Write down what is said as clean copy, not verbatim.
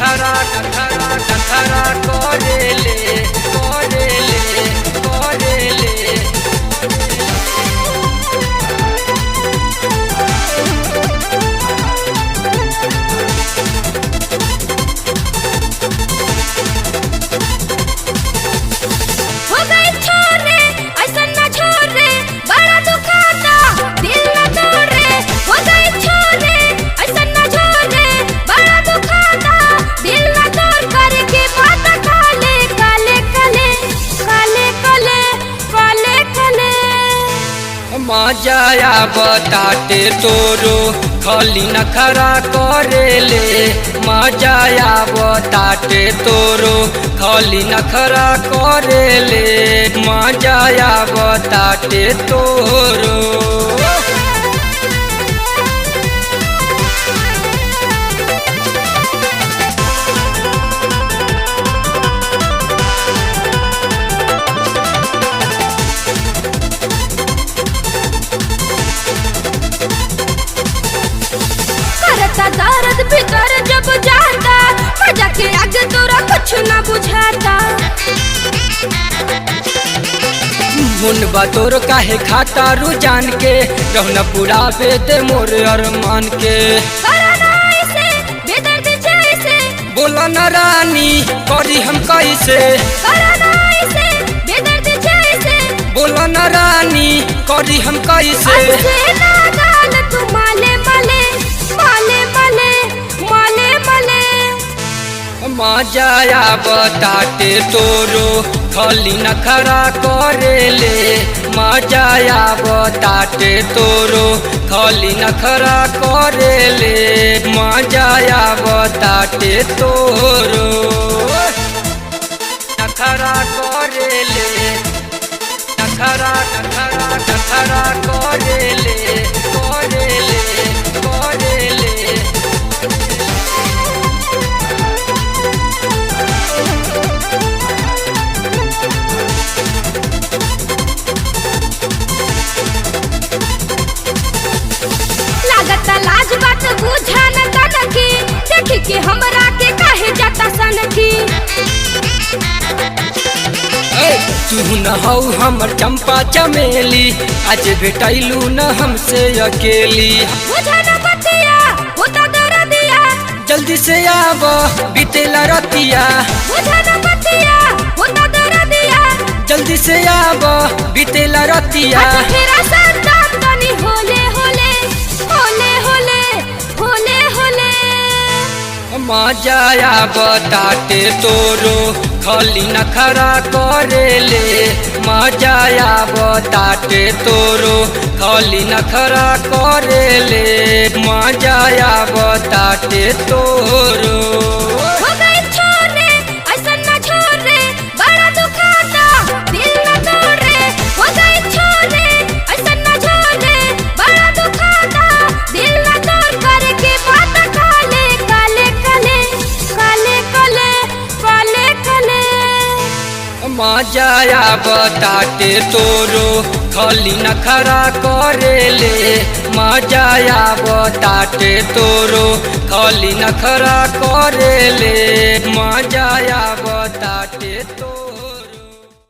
नखरा नखरा नखरा करेले करेले करेले। मजाया बताते तोरो खाली नखरा करेले। मजाया बताते तोरो खाली नखरा करेले। मजाया बताते तोरो। दर्द भीतर जब जाता मजा के आगे तोरा कुछ ना बुझाता। मुनबा तोर काहे खाता रुझान के रहना पूरा बेदे मोर अरमान के। बोला न रानी करी हम कैसे। बोला न रानी करी हम कैसे। मजाया बताते तोरो खाली नखरा करेले। मजाया बताते तोरो खाली नखरा करेले। मजाया बताते तोरो नखरा करेले नखरा नखरा नखरा करेले करेले करेले। लाज बात बुझा न तनकी देखी के हमरा के काहे जाता सनकी। तू न हौ हमर चंपा चमेली आज भेटैलू न हमसे अकेली। बुझा न बतिया होता दरदिया जल्दी से आब बीतेला रतिया। बुझा न बतिया होता दरदिया जल्दी से आब बीतेला रतिया। तेरा संतान तनी होले होले होले होले होले होले। मजाया बताते तोरो खाली नखरा करेले। मजाया बताते तोरो खाली नखरा करेले। मजाया बताते तोरो। मजाया बताते तोरो खाली नखरा करेले। मजाया बताते तोरो खाली नखरा करेले। मजाया बताते तोरो।